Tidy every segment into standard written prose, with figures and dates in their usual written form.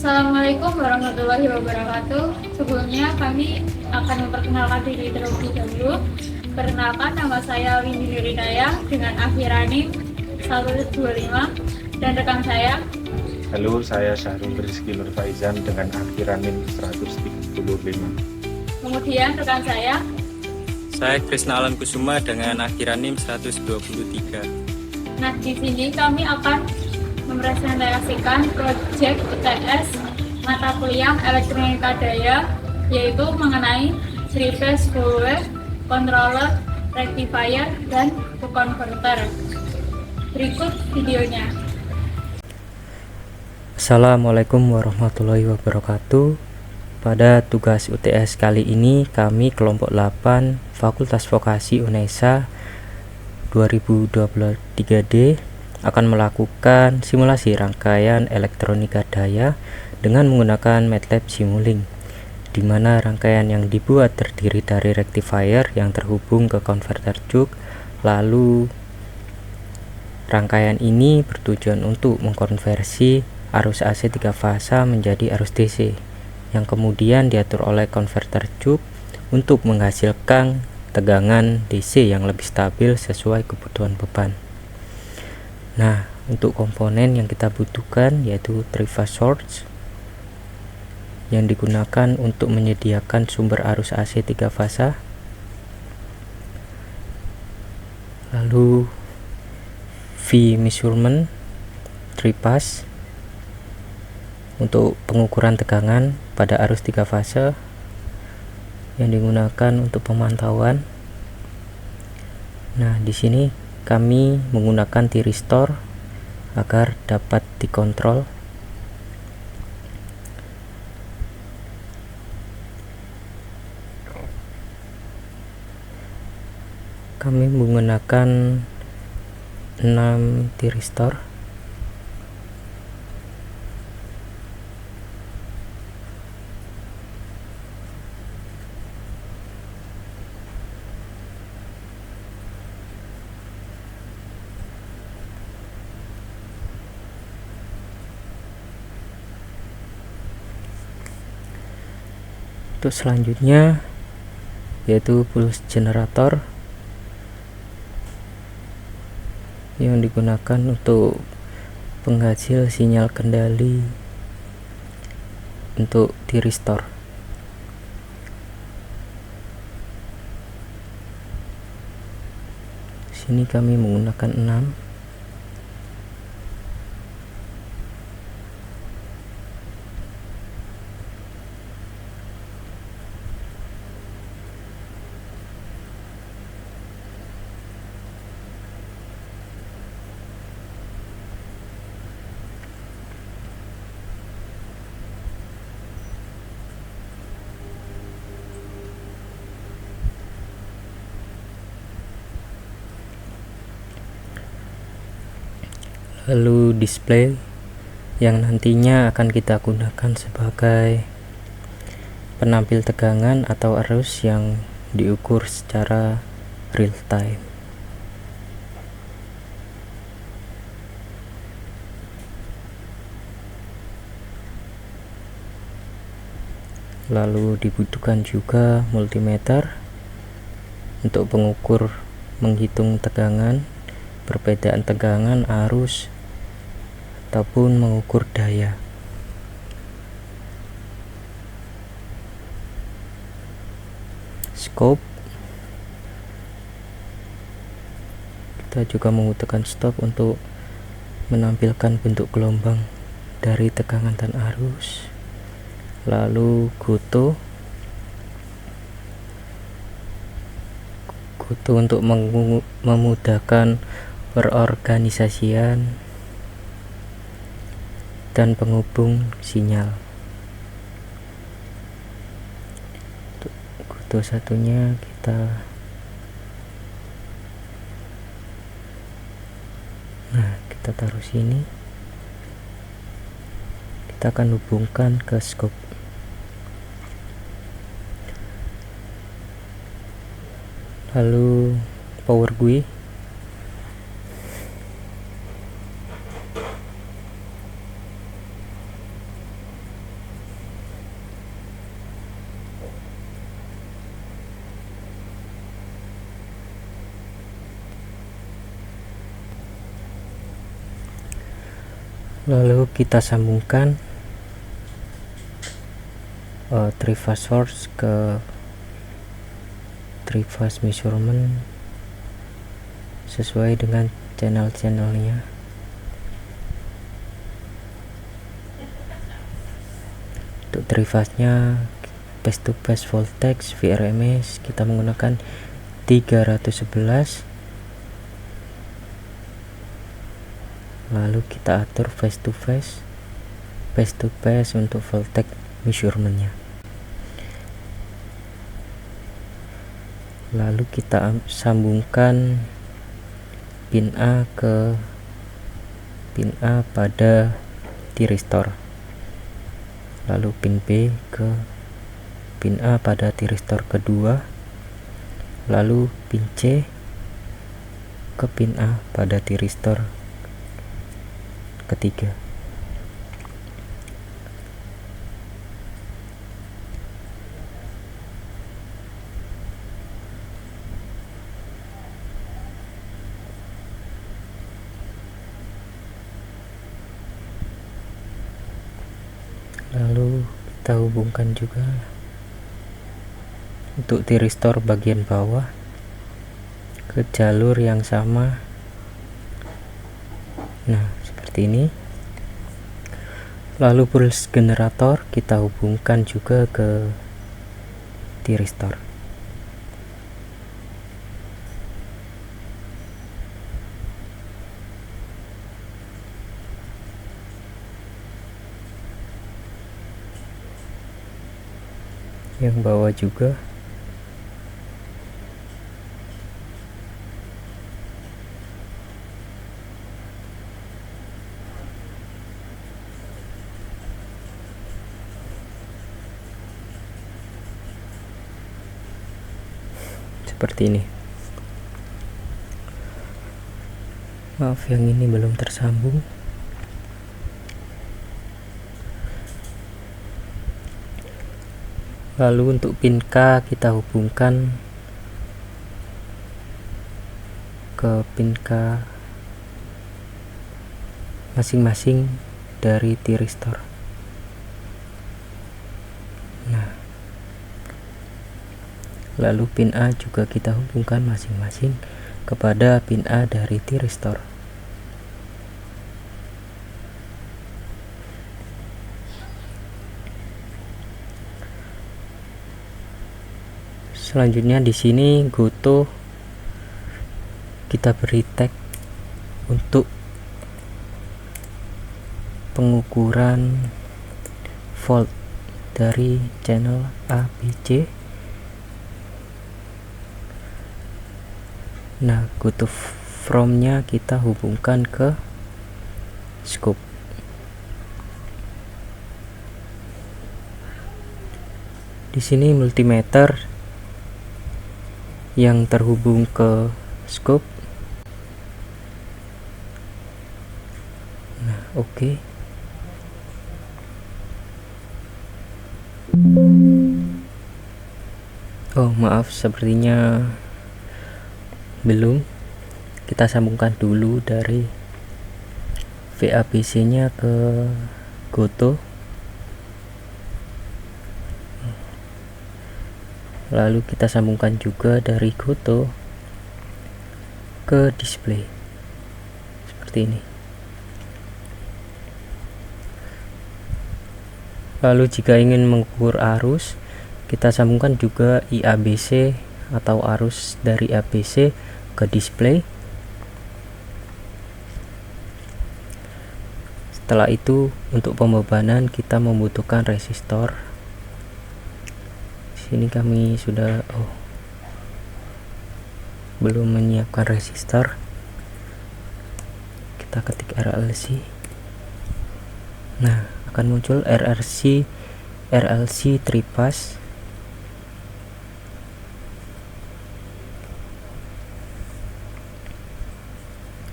Assalamualaikum warahmatullahi wabarakatuh. Sebelumnya kami akan memperkenalkan diri terlebih dahulu. Perkenalkan, nama saya Windy Nuridaya dengan akhiranim 125 dan rekan saya. Halo, saya Syahrul Rizky Nur Faizan dengan akhiranim 135. Kemudian rekan saya Krisna Alan Kusuma dengan akhiranim 123. Nah, di sini kami akan mempresentasikan proyek UTS mata kuliah elektronika daya, yaitu mengenai 3-phase full wave, controller, rectifier, dan converter. Berikut videonya. Assalamualaikum warahmatullahi wabarakatuh. Pada tugas UTS kali ini kami kelompok 8 Fakultas Vokasi UNESA 2023D akan melakukan simulasi rangkaian elektronika daya dengan menggunakan MATLAB Simulink, di mana rangkaian yang dibuat terdiri dari rectifier yang terhubung ke konverter juk. Lalu rangkaian ini bertujuan untuk mengkonversi arus AC 3 fasa menjadi arus DC, yang kemudian diatur oleh konverter juk untuk menghasilkan tegangan DC yang lebih stabil sesuai kebutuhan beban. Nah, untuk komponen yang kita butuhkan yaitu 3-phase source yang digunakan untuk menyediakan sumber arus AC 3 fasa, lalu V measurement 3-phase untuk pengukuran tegangan pada arus 3 fase yang digunakan untuk pemantauan. Nah, di sini kami menggunakan thyristor agar dapat dikontrol. Kami menggunakan 6 thyristor. Untuk selanjutnya yaitu pulse generator yang digunakan untuk penghasil sinyal kendali untuk thyristor. Sini kami menggunakan 6. Lalu display yang nantinya akan kita gunakan sebagai penampil tegangan atau arus yang diukur secara real time. Lalu dibutuhkan juga multimeter untuk pengukur menghitung tegangan, perbedaan tegangan, arus, ataupun mengukur daya. Scope, kita juga membutuhkan stop untuk menampilkan bentuk gelombang dari tegangan dan arus. Lalu goto untuk memudahkan perorganisasian dan penghubung sinyal. Untuk goto satunya kita taruh sini. Kita akan hubungkan ke scope. Lalu power GUI, Lalu kita sambungkan tri-phase source ke tri-phase measurement sesuai dengan channel-channelnya. Untuk tri-phase nya phase to phase voltage VRMS kita menggunakan 311. Lalu kita atur phase to phase untuk voltage measurementnya. Lalu kita sambungkan pin A ke pin A pada tiristor, lalu pin B ke pin A pada tiristor kedua, lalu pin C ke pin A pada tiristor ketiga. Lalu kita hubungkan juga untuk tiristor bagian bawah ke jalur yang sama. Nah, seperti ini. Lalu pulse generator kita hubungkan juga ke tiristor. Yang bawah juga. Seperti ini. Maaf, yang ini belum tersambung. Lalu untuk pin K kita hubungkan ke pin K masing-masing dari tiristor. Nah, lalu pin A juga kita hubungkan masing-masing kepada pin A dari tiristor. Selanjutnya di sini GoTo kita beri tag untuk pengukuran volt dari channel ABC. Nah, GoTo from-nya kita hubungkan ke scope. Di sini multimeter yang terhubung ke scope. Nah, oke. Oh, maaf, sepertinya belum. Kita sambungkan dulu dari VABC nya ke GoTo. Lalu kita sambungkan juga dari GoTo ke display seperti ini. Lalu jika ingin mengukur arus, kita sambungkan juga IABC atau arus dari ABC ke display. Setelah itu untuk pembebanan kita membutuhkan resistor. Ini kami sudah belum menyiapkan resistor. Kita ketik RLC. Nah, akan muncul RLC tri-phase.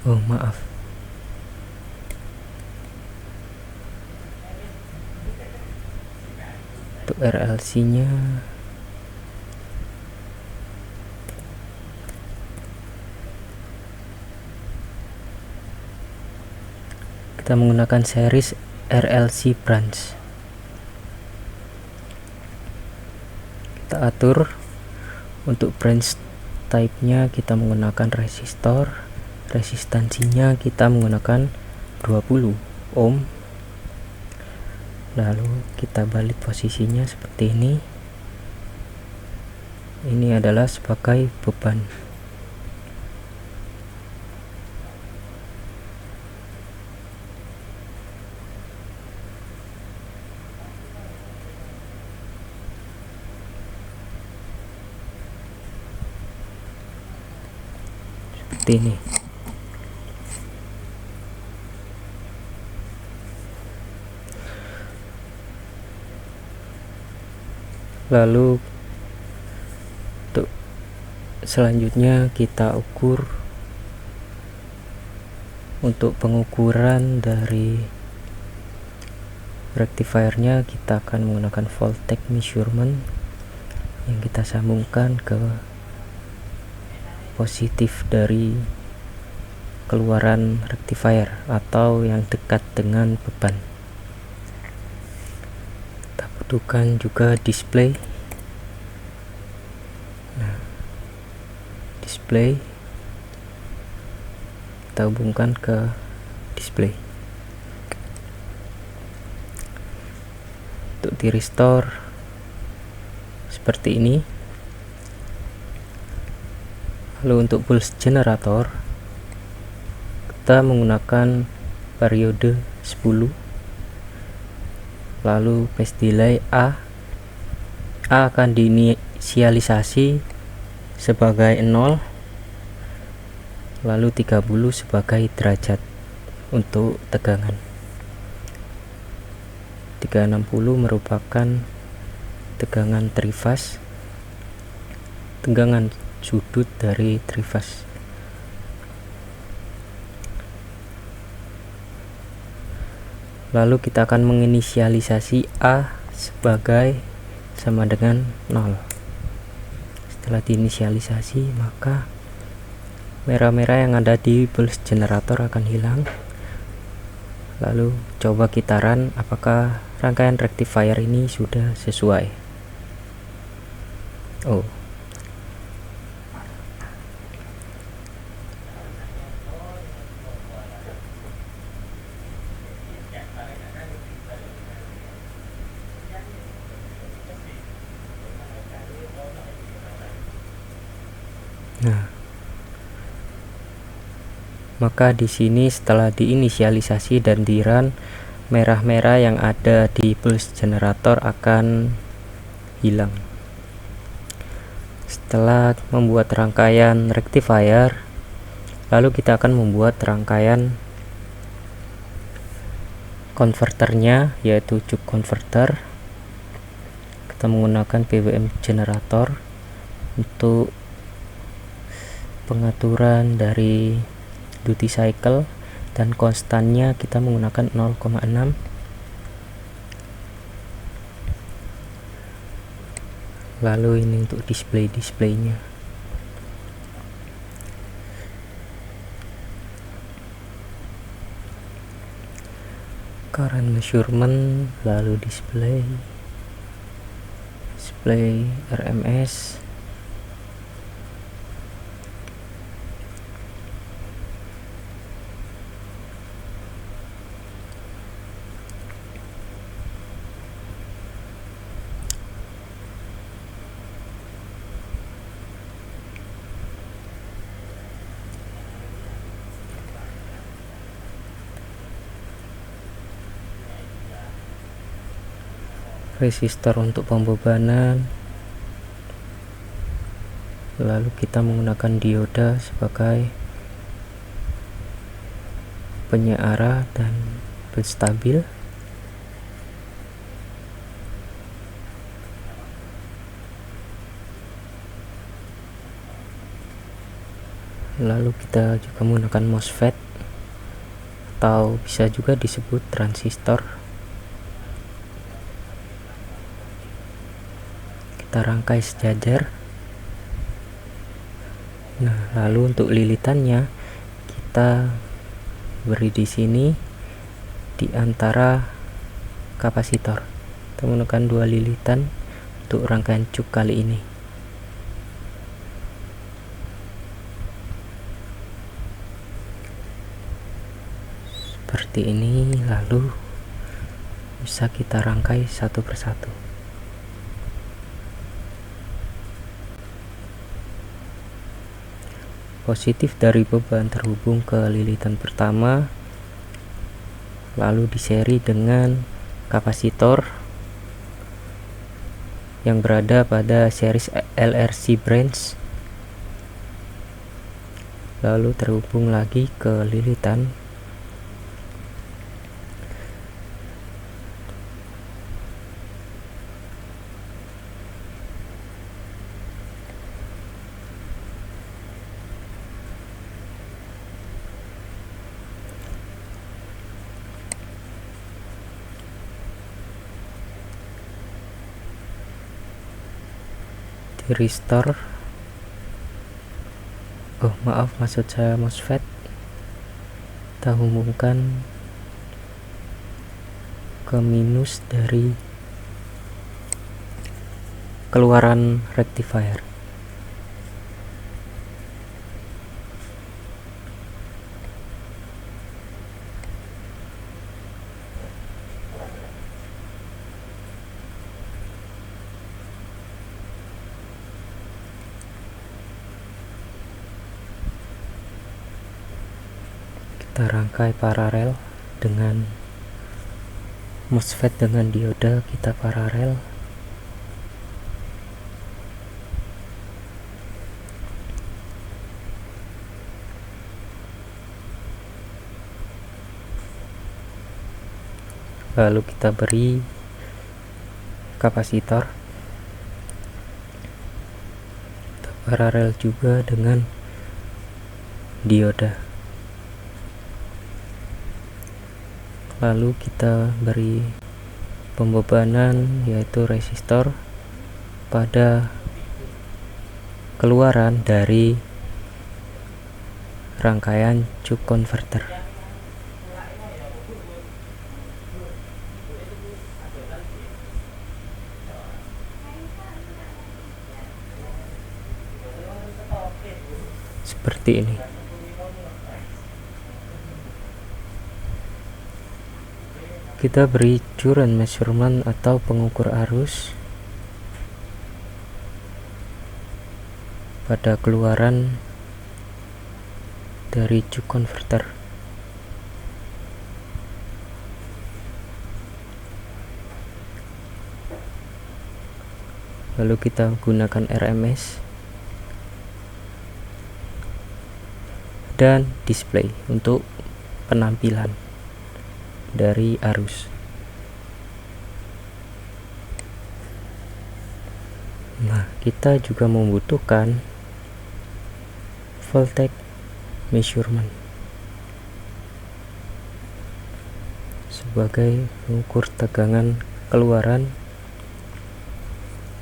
Oh, maaf. Untuk RLC nya kita Kita menggunakan series RLC branch. Kita atur untuk branch type-nya, kita menggunakan resistor, resistansinya kita menggunakan 20 ohm. Lalu kita balik posisinya seperti ini. Ini adalah sebagai beban. Seperti ini. Lalu untuk selanjutnya kita ukur. Untuk pengukuran dari rectifiernya kita akan menggunakan voltage measurement yang kita sambungkan ke positif dari keluaran rectifier atau yang dekat dengan beban. Kita butuhkan juga display. Nah, display kita hubungkan ke display. Untuk di restore seperti ini. Lalu untuk pulse generator kita menggunakan periode 10. Lalu phase delay A akan diinisialisasi sebagai 0, lalu 30 sebagai derajat untuk tegangan. 360 merupakan tegangan trifas, tegangan sudut dari trifas. Lalu kita akan menginisialisasi A sebagai sama dengan 0. Setelah diinisialisasi, maka merah-merah yang ada di pulse generator akan hilang. Lalu coba kita run apakah rangkaian rectifier ini sudah sesuai. Oh, nah, maka di sini setelah diinisialisasi dan di run, merah-merah yang ada di pulse generator akan hilang. Setelah membuat rangkaian rectifier, lalu kita akan membuat rangkaian konverternya, yaitu cup converter. Kita menggunakan PWM generator untuk pengaturan dari duty cycle, dan konstannya kita menggunakan 0,6. Lalu ini untuk displaynya. Current measurement, lalu display RMS. Resistor untuk pembebanan, lalu kita menggunakan dioda sebagai penyearah dan penstabil. Lalu kita juga menggunakan MOSFET atau bisa juga disebut transistor. Kita rangkai sejajar. Nah, lalu untuk lilitannya kita beri di sini di antara kapasitor. Kita menggunakan 2 lilitan untuk rangkaian cuk kali ini. Seperti ini, lalu bisa kita rangkai satu persatu. Positif dari beban terhubung ke lilitan pertama, lalu diseri dengan kapasitor yang berada pada series LRC branch, lalu terhubung lagi ke lilitan. Restore, maksud saya MOSFET, kita hubungkan ke minus dari keluaran rectifier. Kita rangkai paralel dengan MOSFET dengan dioda, kita paralel. Lalu kita beri kapasitor, kita paralel juga dengan dioda. Lalu kita beri pembebanan yaitu resistor pada keluaran dari rangkaian cuk converter. Seperti ini. Kita beri current measurement atau pengukur arus pada keluaran dari cuk converter. Lalu kita gunakan RMS dan display untuk penampilan dari arus. Nah, kita juga membutuhkan voltage measurement sebagai pengukur tegangan keluaran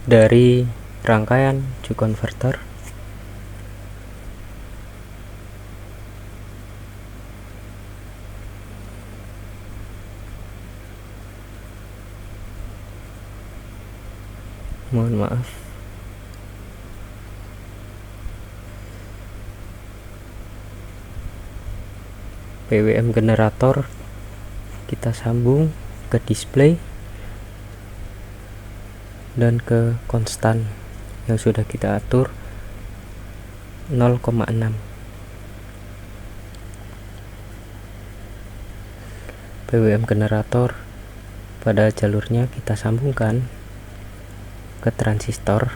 dari rangkaian cuk converter. Mohon maaf, PWM generator kita sambung ke display dan ke konstan yang sudah kita atur 0,6. PWM generator pada jalurnya kita sambungkan ke transistor.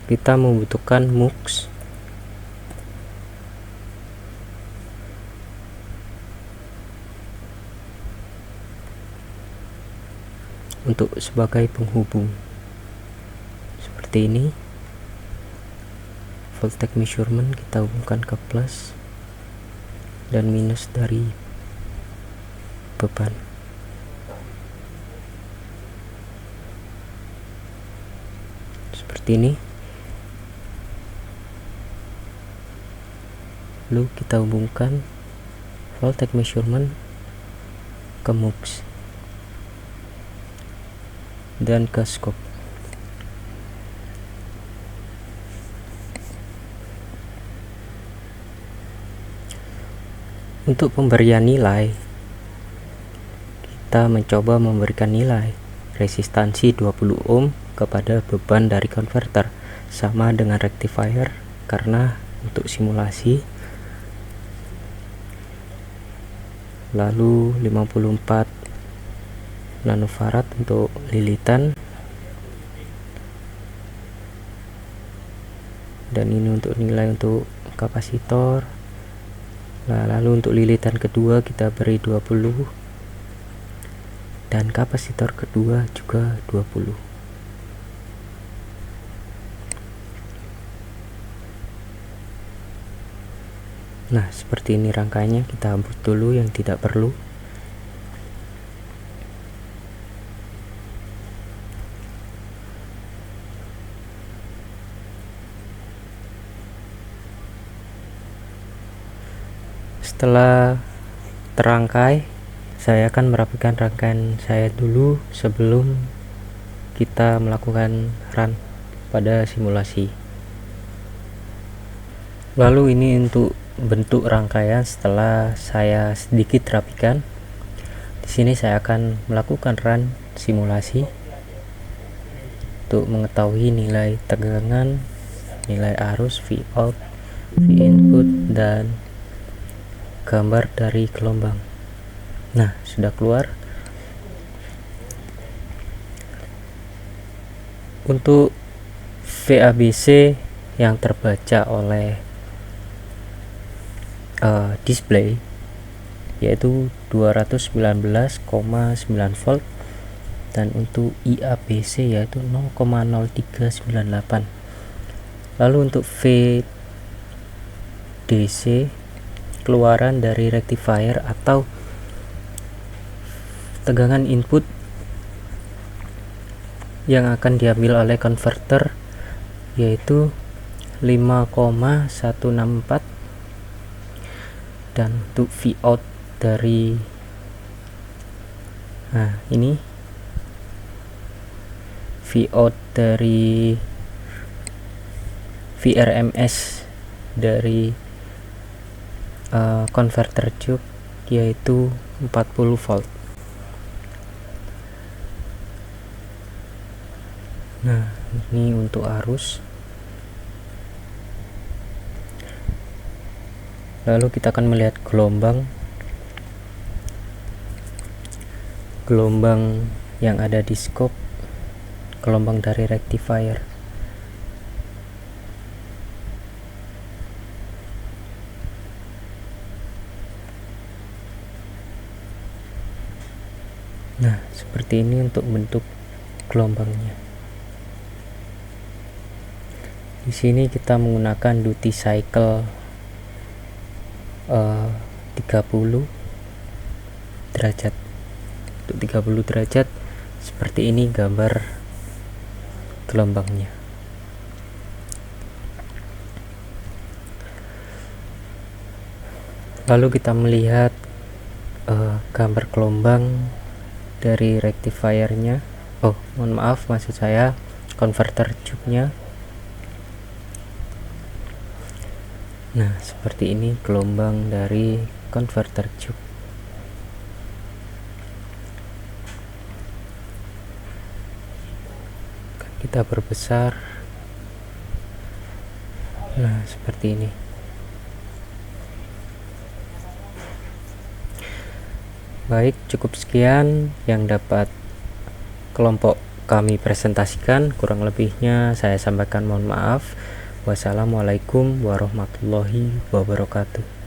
Kita membutuhkan MUX untuk sebagai penghubung seperti ini. Voltage measurement kita hubungkan ke plus dan minus dari beban. seperti ini. Lalu kita hubungkan voltage measurement ke MUX dan ke scope. Untuk pemberian nilai, kita mencoba memberikan nilai resistansi 20 ohm kepada beban dari konverter sama dengan rectifier, karena untuk simulasi. Lalu 54 nanofarad untuk lilitan, dan ini untuk nilai untuk kapasitor. Nah, lalu untuk lilitan kedua kita beri 20 dan kapasitor kedua juga 20. Nah, seperti ini rangkaiannya. Kita hapus dulu yang tidak perlu. Setelah terangkai, saya akan merapikan rangkaian saya dulu sebelum kita melakukan run pada simulasi. Lalu ini untuk bentuk rangkaian setelah saya sedikit rapikan. Di sini saya akan melakukan run simulasi untuk mengetahui nilai tegangan, nilai arus, Vout, Vinput, dan gambar dari gelombang. Nah, sudah keluar. Untuk VABC yang terbaca oleh display yaitu 219,9 volt, dan untuk IABC yaitu 0,0398. Lalu untuk VDC, keluaran dari rectifier atau tegangan input yang akan diambil oleh konverter, yaitu 5,164, dan untuk Vout dari ini Vout dari VRMS dari konverter Cube yaitu 40 volt. Nah, ini untuk arus. Lalu kita akan melihat gelombang yang ada di scope, gelombang dari rectifier. Nah, seperti ini untuk bentuk gelombangnya. Di sini kita menggunakan duty cycle 30 derajat. Untuk 30 derajat seperti ini gambar gelombangnya. Lalu kita melihat gambar gelombang dari rectifiernya. Mohon maaf, maksud saya konverter Cube-nya. Nah, seperti ini gelombang dari konverter Cube. Kita perbesar. Nah, seperti ini. Baik, cukup sekian yang dapat kelompok kami presentasikan. Kurang lebihnya saya sampaikan mohon maaf. Wassalamualaikum warahmatullahi wabarakatuh.